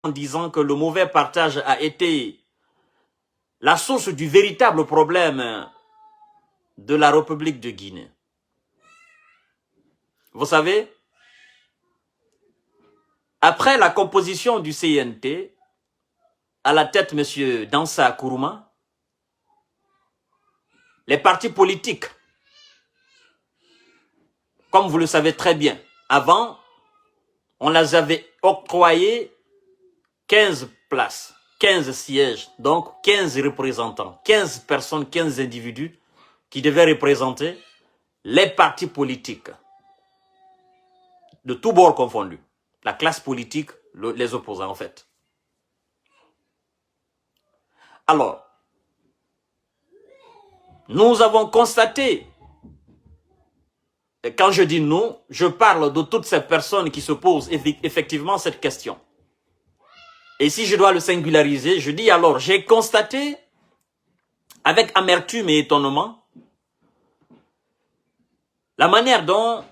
en disant que le mauvais partage a été la source du véritable problème de la République de Guinée. Vous savez, après la composition du CNT, à la tête M. Dansa Kourouma, les partis politiques, comme vous le savez très bien, avant, on les avait octroyé 15 places, 15 sièges, donc 15 représentants, 15 personnes, 15 individus qui devaient représenter les partis politiques, de tous bords confondus, la classe politique, les opposants en fait. Alors, nous avons constaté, et quand je dis nous, je parle de toutes ces personnes qui se posent effectivement cette question. Et si je dois le singulariser, je dis alors, j'ai constaté avec amertume et étonnement la manière dont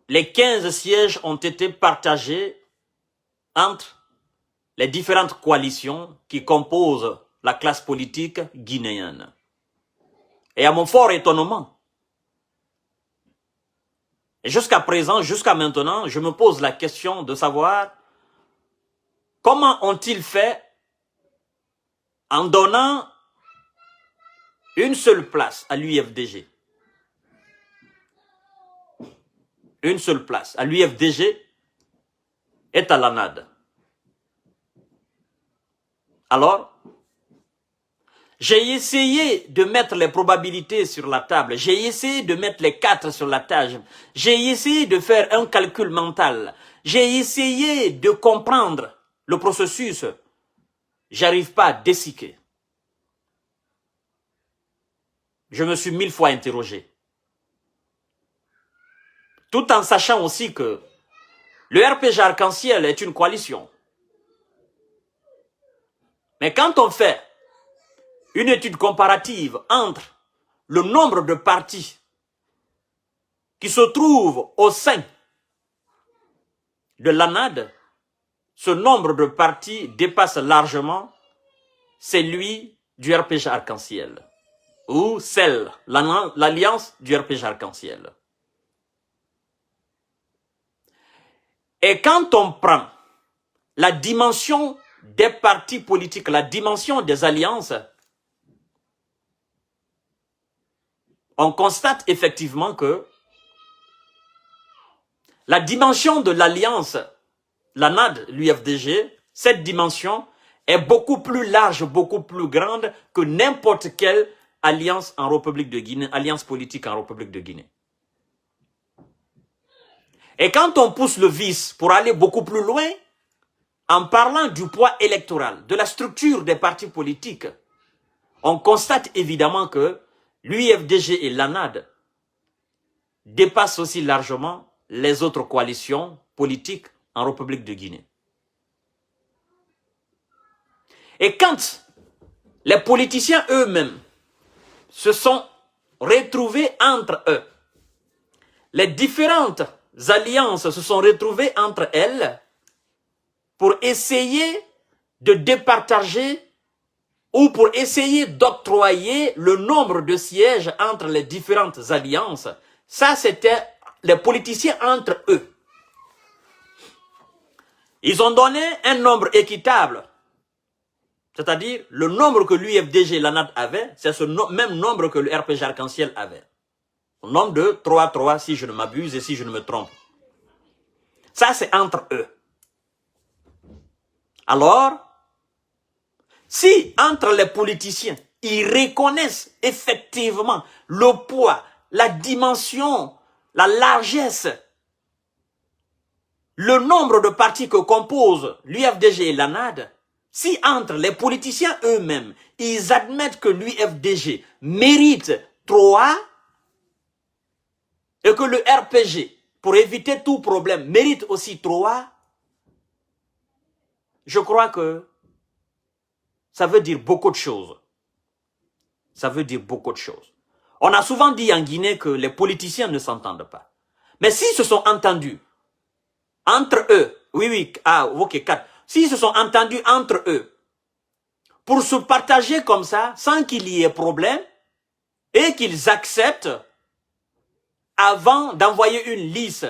les 15 sièges ont été partagés entre les différentes coalitions qui composent la classe politique guinéenne. Et à mon fort étonnement, et jusqu'à présent, jusqu'à maintenant, je me pose la question de savoir comment ont-ils fait en donnant une seule place à l'UFDG. Une seule place à l'UFDG et à l'ANAD. Alors, j'ai essayé de mettre les probabilités sur la table. J'ai essayé de mettre les 4 sur la table. J'ai essayé de faire un calcul mental. J'ai essayé de comprendre le processus. J'arrive pas à décider. Je me suis 1000 fois interrogé. Tout en sachant aussi que le RPG Arc-en-Ciel est une coalition. Mais quand on fait une étude comparative entre le nombre de partis qui se trouvent au sein de l'ANAD, ce nombre de partis dépasse largement celui du RPG Arc-en-Ciel ou celle, l'alliance du RPG Arc-en-Ciel. Et quand on prend la dimension des partis politiques, la dimension des alliances, on constate effectivement que la dimension de l'alliance, l'ANAD, l'UFDG, cette dimension est beaucoup plus large, beaucoup plus grande que n'importe quelle alliance en République de Guinée, alliance politique en République de Guinée. Et quand on pousse le vice pour aller beaucoup plus loin, en parlant du poids électoral, de la structure des partis politiques, on constate évidemment que l'UFDG et l'ANAD dépassent aussi largement les autres coalitions politiques en République de Guinée. Et quand les politiciens eux-mêmes se sont retrouvés entre eux, les différentes alliances se sont retrouvées entre elles pour essayer de départager ou pour essayer d'octroyer le nombre de sièges entre les différentes alliances. Ça, c'était les politiciens entre eux. Ils ont donné un nombre équitable. C'est-à-dire, le nombre que l'UFDG et l'ANAD avaient, c'est ce même nombre que le RPG Arc-en-Ciel avait. Un nombre de 3-3, si je ne m'abuse et si je ne me trompe. Ça, c'est entre eux. Alors, si entre les politiciens, ils reconnaissent effectivement le poids, la dimension, la largesse, le nombre de partis que composent l'UFDG et l'ANAD, si entre les politiciens eux-mêmes, ils admettent que l'UFDG mérite 3 et que le RPG, pour éviter tout problème, mérite aussi 3, je crois que ça veut dire beaucoup de choses. Ça veut dire beaucoup de choses. On a souvent dit en Guinée que les politiciens ne s'entendent pas. Mais s'ils se sont entendus, entre eux, oui, ok, 4. s'ils se sont entendus entre eux, pour se partager comme ça, sans qu'il y ait problème, et qu'ils acceptent, avant d'envoyer une liste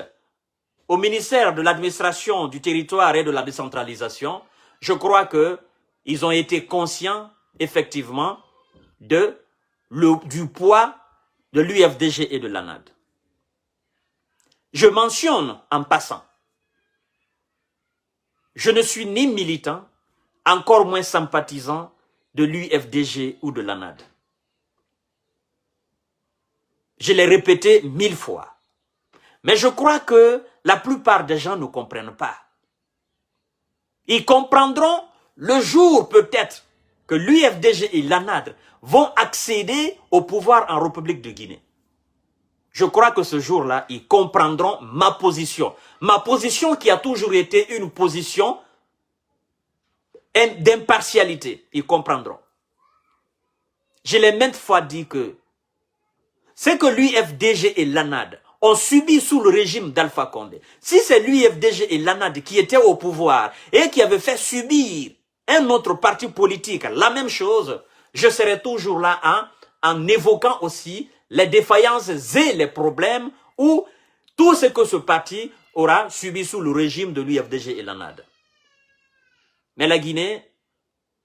au ministère de l'administration du territoire et de la décentralisation, je crois qu'ils ont été conscients, effectivement, du poids de l'UFDG et de l'ANAD. Je mentionne en passant, je ne suis ni militant, encore moins sympathisant de l'UFDG ou de l'ANAD. Je l'ai répété 1000 fois. Mais je crois que la plupart des gens ne comprennent pas. Ils comprendront le jour peut-être que l'UFDG et l'ANAD vont accéder au pouvoir en République de Guinée. Je crois que ce jour-là, ils comprendront ma position. Ma position qui a toujours été une position d'impartialité. Ils comprendront. Je l'ai maintes fois dit que c'est que l'UFDG et l'ANAD ont subi sous le régime d'Alpha Condé. Si c'est l'UFDG et l'ANAD qui étaient au pouvoir et qui avaient fait subir un autre parti politique la même chose, je serais toujours là en évoquant aussi les défaillances et les problèmes ou tout ce que ce parti aura subi sous le régime de l'UFDG et l'ANAD. Mais la Guinée,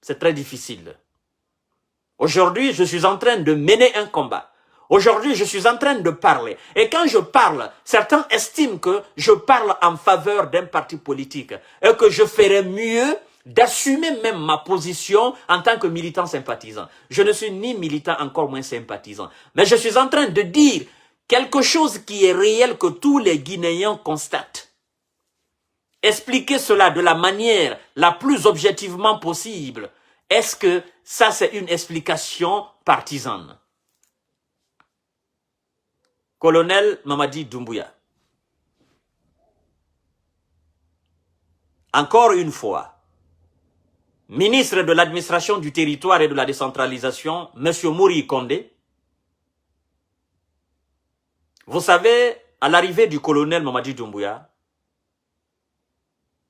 c'est très difficile. Aujourd'hui, je suis en train de mener un combat. Aujourd'hui, je suis en train de parler. Et quand je parle, certains estiment que je parle en faveur d'un parti politique et que je ferais mieux d'assumer même ma position en tant que militant sympathisant. Je ne suis ni militant, encore moins sympathisant. Mais je suis en train de dire quelque chose qui est réel que tous les Guinéens constatent. Expliquer cela de la manière la plus objectivement possible. Est-ce que ça, c'est une explication partisane? Colonel Mamadi Doumbouya. Encore une fois, ministre de l'administration du territoire et de la décentralisation, M. Mouri Condé, vous savez, à l'arrivée du colonel Mamadi Doumbouya,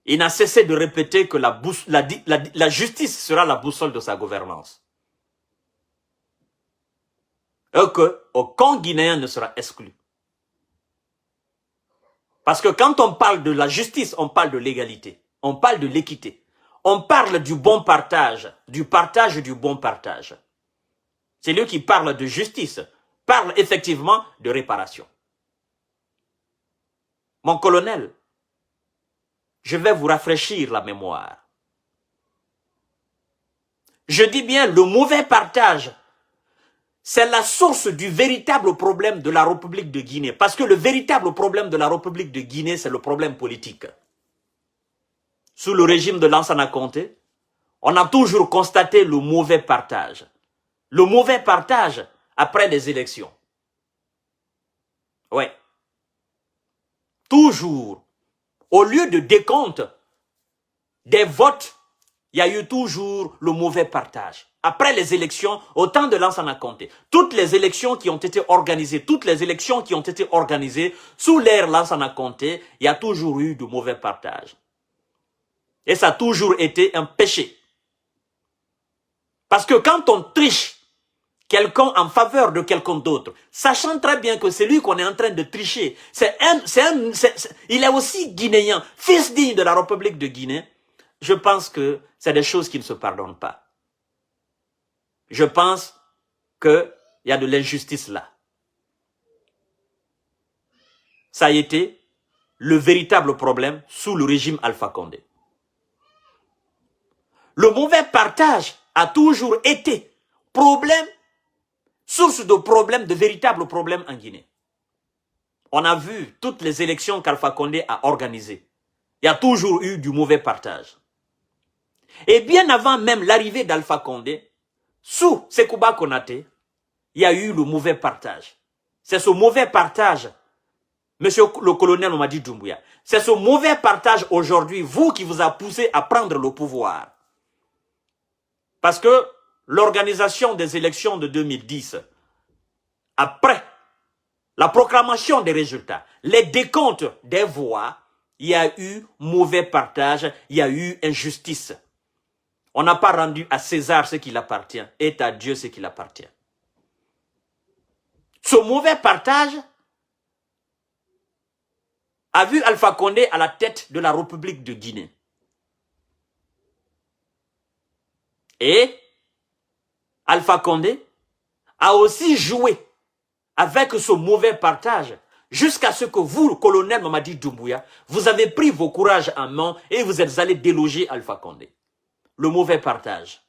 il n'a cessé de répéter que la justice sera la boussole de sa gouvernance. Et qu'aucun Guinéen ne sera exclu. Parce que quand on parle de la justice, on parle de l'égalité, on parle de l'équité, on parle du bon partage, du bon partage. C'est lui qui parle de justice, parle effectivement de réparation. Mon colonel, je vais vous rafraîchir la mémoire. Je dis bien le mauvais partage. C'est la source du véritable problème de la République de Guinée. Parce que le véritable problème de la République de Guinée, c'est le problème politique. Sous le régime de Lansana Conté, on a toujours constaté le mauvais partage. Le mauvais partage après les élections. Ouais. Toujours. Au lieu de décompte des votes, il y a eu toujours le mauvais partage. Après les élections, au temps de Lansana Conté, toutes les élections qui ont été organisées, sous l'ère Lansana Conté, il y a toujours eu de mauvais partage. Et ça a toujours été un péché. Parce que quand on triche quelqu'un en faveur de quelqu'un d'autre, sachant très bien que c'est lui qu'on est en train de tricher, il est aussi guinéen, fils digne de la République de Guinée, je pense que c'est des choses qui ne se pardonnent pas. Je pense qu'il y a de l'injustice là. Ça a été le véritable problème sous le régime Alpha Condé. Le mauvais partage a toujours été problème, source de problèmes, de véritables problèmes en Guinée. On a vu toutes les élections qu'Alpha Condé a organisées. Il y a toujours eu du mauvais partage. Et bien avant même l'arrivée d'Alpha Condé, sous Sekouba Konaté, il y a eu le mauvais partage. C'est ce mauvais partage, monsieur le colonel Mamadi Doumbouya, c'est ce mauvais partage aujourd'hui, vous qui vous a poussé à prendre le pouvoir. Parce que l'organisation des élections de 2010, après la proclamation des résultats, les décomptes des voix, il y a eu mauvais partage, il y a eu injustice. On n'a pas rendu à César ce qui appartient et à Dieu ce qui appartient. Ce mauvais partage a vu Alpha Condé à la tête de la République de Guinée. Et Alpha Condé a aussi joué avec ce mauvais partage jusqu'à ce que vous, le colonel Mamadi Doumbouya, vous avez pris vos courages en main et vous êtes allé déloger Alpha Condé. Le mauvais partage.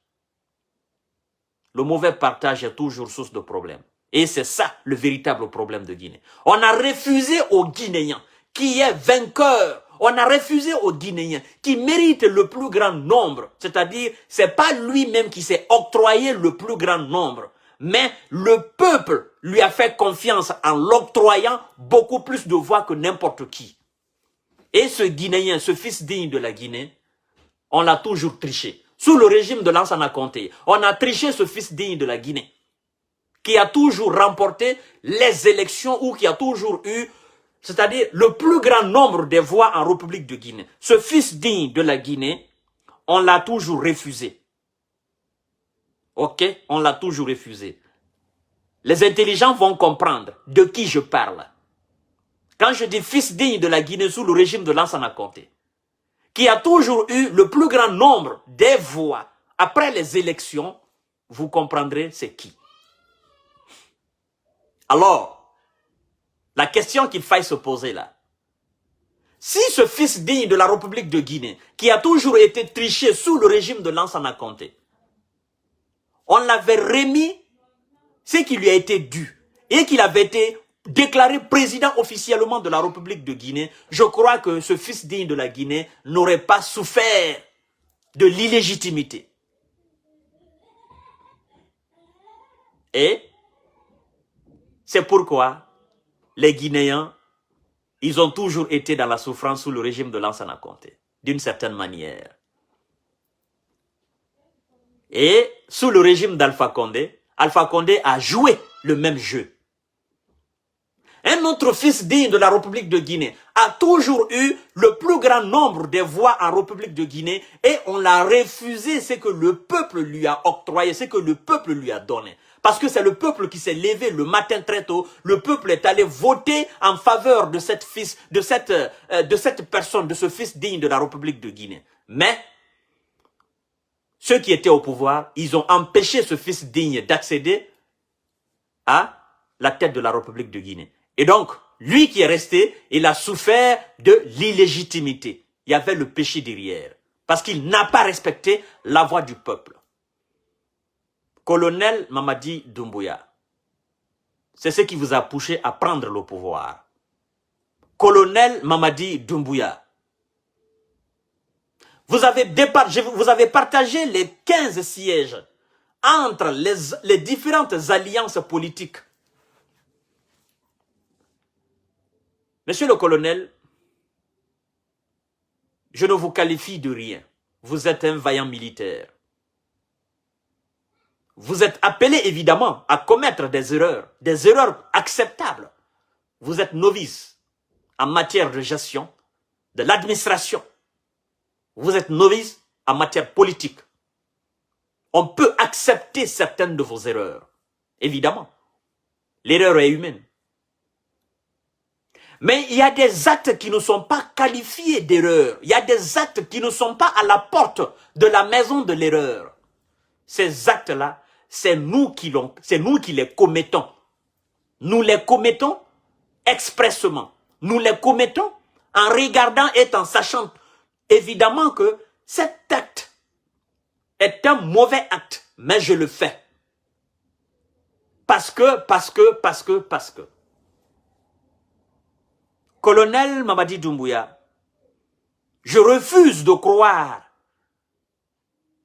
Le mauvais partage est toujours source de problème. Et c'est ça le véritable problème de Guinée. On a refusé aux Guinéens qui est vainqueur. On a refusé aux Guinéens qui méritent le plus grand nombre. C'est-à-dire, c'est pas lui-même qui s'est octroyé le plus grand nombre. Mais le peuple lui a fait confiance en l'octroyant beaucoup plus de voix que n'importe qui. Et ce Guinéen, ce fils digne de la Guinée, on l'a toujours triché. Sous le régime de Lansana Conté, on a triché ce fils digne de la Guinée, qui a toujours remporté les élections ou qui a toujours eu, c'est-à-dire le plus grand nombre de voix en République de Guinée. Ce fils digne de la Guinée, on l'a toujours refusé. Ok, on l'a toujours refusé. Les intelligents vont comprendre de qui je parle. Quand je dis fils digne de la Guinée sous le régime de Lansana Conté, qui a toujours eu le plus grand nombre des voix après les élections, vous comprendrez c'est qui. Alors, la question qu'il faille se poser là, si ce fils digne de la République de Guinée, qui a toujours été triché sous le régime de Lansana Conté, on l'avait remis ce qui lui a été dû et qu'il avait été déclaré président officiellement de la République de Guinée, je crois que ce fils digne de la Guinée n'aurait pas souffert de l'illégitimité. Et c'est pourquoi les Guinéens, ils ont toujours été dans la souffrance sous le régime de Lansana Conté, d'une certaine manière. Et sous le régime d'Alpha Condé a joué le même jeu. Un autre fils digne de la République de Guinée a toujours eu le plus grand nombre de voix en République de Guinée et on l'a refusé ce que le peuple lui a octroyé, ce que le peuple lui a donné. Parce que c'est le peuple qui s'est levé le matin très tôt, le peuple est allé voter en faveur de cette personne, de ce fils digne de la République de Guinée. Mais ceux qui étaient au pouvoir, ils ont empêché ce fils digne d'accéder à la tête de la République de Guinée. Et donc, lui qui est resté, il a souffert de l'illégitimité. Il y avait le péché derrière. Parce qu'il n'a pas respecté la voix du peuple. Colonel Mamadi Doumbouya, c'est ce qui vous a poussé à prendre le pouvoir. Colonel Mamadi Doumbouya, vous avez partagé les 15 sièges entre les différentes alliances politiques. Monsieur le colonel, je ne vous qualifie de rien. Vous êtes un vaillant militaire. Vous êtes appelé évidemment à commettre des erreurs acceptables. Vous êtes novice en matière de gestion, de l'administration. Vous êtes novice en matière politique. On peut accepter certaines de vos erreurs. Évidemment, l'erreur est humaine. Mais il y a des actes qui ne sont pas qualifiés d'erreur. Il y a des actes qui ne sont pas à la porte de la maison de l'erreur. Ces actes-là, c'est nous qui les commettons. Nous les commettons expressément. Nous les commettons en regardant et en sachant évidemment que cet acte est un mauvais acte, mais je le fais. Parce que. Colonel Mamadi Doumbouya, je refuse de croire,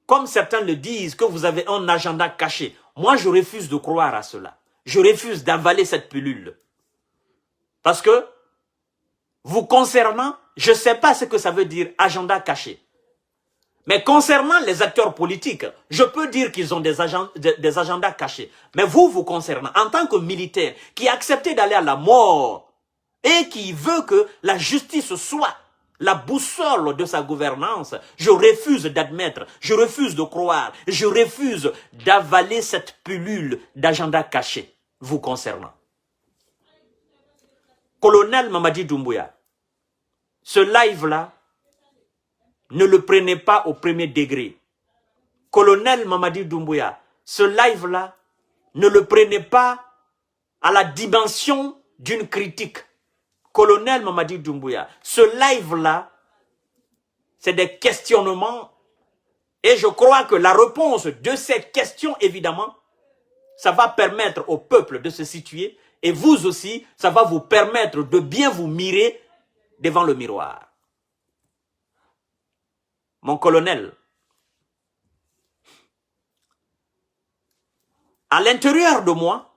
comme certains le disent, que vous avez un agenda caché. Moi, je refuse de croire à cela. Je refuse d'avaler cette pilule. Parce que, vous concernant, je ne sais pas ce que ça veut dire agenda caché. Mais concernant les acteurs politiques, je peux dire qu'ils ont des agendas cachés. Mais vous concernant, en tant que militaire qui a accepté d'aller à la mort, et qui veut que la justice soit la boussole de sa gouvernance, je refuse d'admettre, je refuse de croire, je refuse d'avaler cette pilule d'agenda caché vous concernant. Colonel Mamadi Doumbouya, ce live-là, ne le prenez pas au premier degré. Colonel Mamadi Doumbouya, ce live-là, ne le prenez pas à la dimension d'une critique. Colonel Mamadi Doumbouya, ce live-là, c'est des questionnements et je crois que la réponse de ces questions, évidemment, ça va permettre au peuple de se situer et vous aussi, ça va vous permettre de bien vous mirer devant le miroir. Mon colonel, à l'intérieur de moi,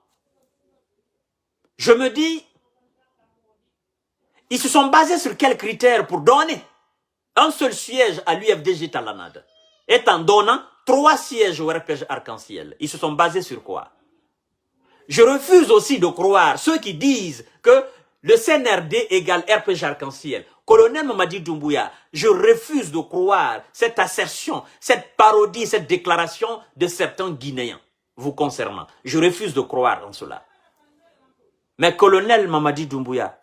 je me dis, ils se sont basés sur quels critères pour donner un seul siège à l'UFDG Talanade, et en donnant 3 sièges au RPG Arc-en-Ciel. Ils se sont basés sur quoi? Je refuse aussi de croire ceux qui disent que le CNRD égale RPG Arc-en-Ciel. Colonel Mamadi Doumbouya, je refuse de croire cette assertion, cette parodie, cette déclaration de certains Guinéens vous concernant. Je refuse de croire en cela. Mais colonel Mamadi Doumbouya,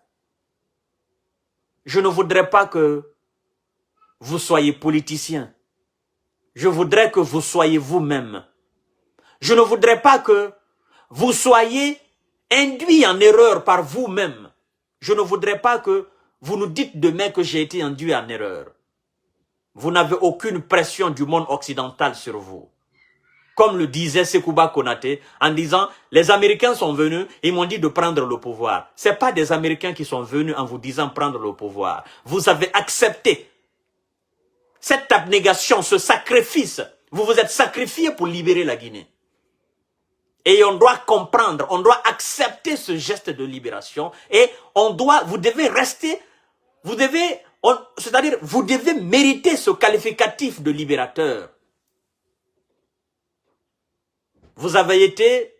je ne voudrais pas que vous soyez politicien. Je voudrais que vous soyez vous-même. Je ne voudrais pas que vous soyez induit en erreur par vous-même. Je ne voudrais pas que vous nous dites demain que j'ai été induit en erreur. Vous n'avez aucune pression du monde occidental sur vous. Comme le disait Sekouba Konaté, en disant, les Américains sont venus, ils m'ont dit de prendre le pouvoir. Ce n'est pas des Américains qui sont venus en vous disant prendre le pouvoir. Vous avez accepté cette abnégation, ce sacrifice. Vous vous êtes sacrifié pour libérer la Guinée. Et on doit comprendre, on doit accepter ce geste de libération et vous devez rester, c'est-à-dire, vous devez mériter ce qualificatif de libérateur. Vous avez été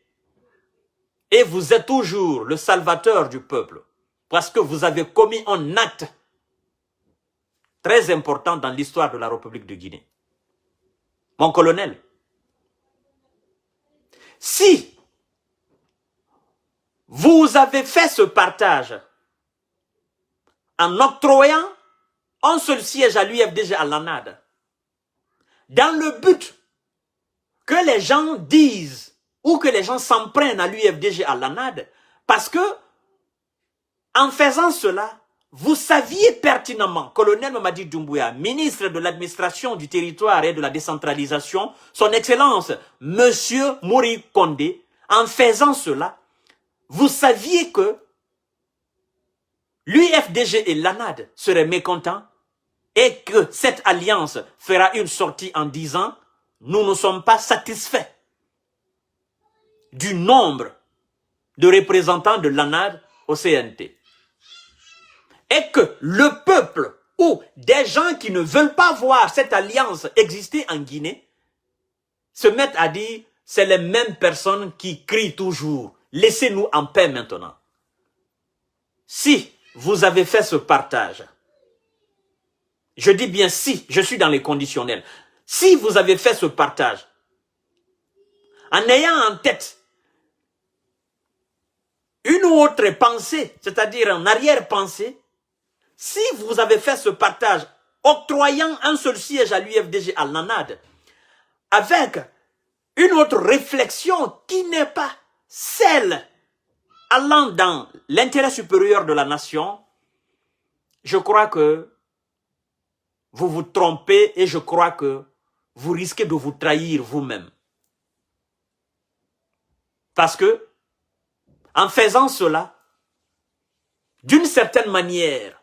et vous êtes toujours le salvateur du peuple parce que vous avez commis un acte très important dans l'histoire de la République de Guinée. Mon colonel, si vous avez fait ce partage en octroyant un seul siège à l'UFDG à l'ANAD, dans le but que les gens disent ou que les gens s'en prennent à l'UFDG à l'ANAD, parce que en faisant cela, vous saviez pertinemment, colonel Mamadi Doumbouya, ministre de l'administration du territoire et de la décentralisation, son excellence, monsieur Mori Kondé, en faisant cela, vous saviez que l'UFDG et l'ANAD seraient mécontents et que cette alliance fera une sortie en disant « Nous ne sommes pas satisfaits du nombre de représentants de l'ANAD au CNT. » Et que le peuple ou des gens qui ne veulent pas voir cette alliance exister en Guinée se mettent à dire « C'est les mêmes personnes qui crient toujours. Laissez-nous en paix maintenant. » Si vous avez fait ce partage, je dis bien si, je suis dans les conditionnels. Si vous avez fait ce partage, en ayant en tête une autre pensée, c'est-à-dire en arrière-pensée, si vous avez fait ce partage, octroyant un seul siège à l'UFDG à l'ANAD, avec une autre réflexion qui n'est pas celle allant dans l'intérêt supérieur de la nation, je crois que vous vous trompez et je crois que vous risquez de vous trahir vous-même. Parce que, en faisant cela, d'une certaine manière,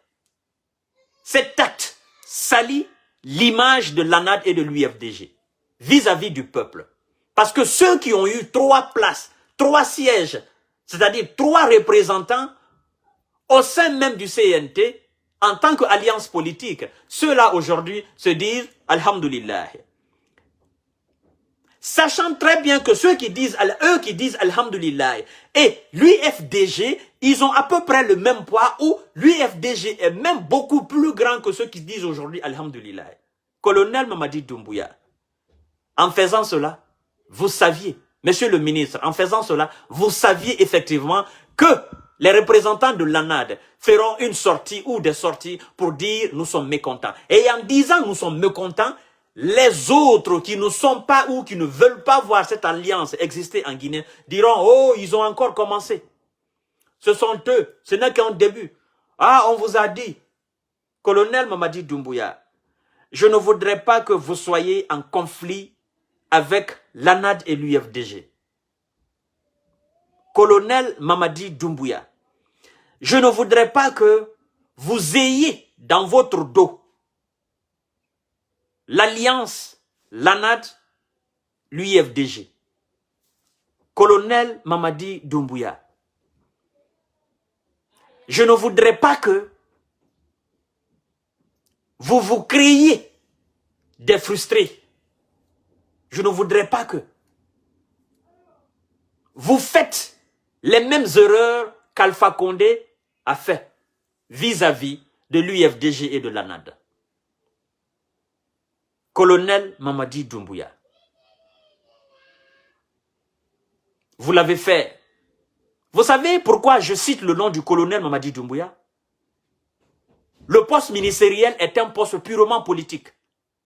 cet acte salit l'image de l'ANAD et de l'UFDG vis-à-vis du peuple. Parce que ceux qui ont eu 3 places, 3 sièges, c'est-à-dire 3 représentants au sein même du CNT, en tant qu'alliance politique, ceux-là aujourd'hui se disent « Alhamdulillah ». sachant très bien que eux qui disent Alhamdulillah et l'UFDG, ils ont à peu près le même poids, ou l'UFDG est même beaucoup plus grand que ceux qui disent aujourd'hui Alhamdulillah. Colonel Mamadi Doumbouya, en faisant cela, vous saviez, monsieur le ministre, en faisant cela, vous saviez effectivement que les représentants de l'ANAD feront une sortie ou des sorties pour dire nous sommes mécontents. Et en disant nous sommes mécontents, les autres qui ne sont pas ou qui ne veulent pas voir cette alliance exister en Guinée diront oh, ils ont encore commencé. Ce sont eux, ce n'est qu'un début. Ah, on vous a dit, colonel Mamadi Doumbouya, je ne voudrais pas que vous soyez en conflit avec l'ANAD et l'UFDG. Colonel Mamadi Doumbouya, je ne voudrais pas que vous ayez dans votre dos l'alliance, l'ANAD, l'UFDG. Colonel Mamadi Doumbouya, je ne voudrais pas que vous vous créiez des frustrés. Je ne voudrais pas que vous faites les mêmes erreurs qu'Alpha Condé a fait vis-à-vis de l'UFDG et de l'ANAD. Colonel Mamadi Doumbouya, vous l'avez fait. Vous savez pourquoi je cite le nom du colonel Mamadi Doumbouya? Le poste ministériel est un poste purement politique.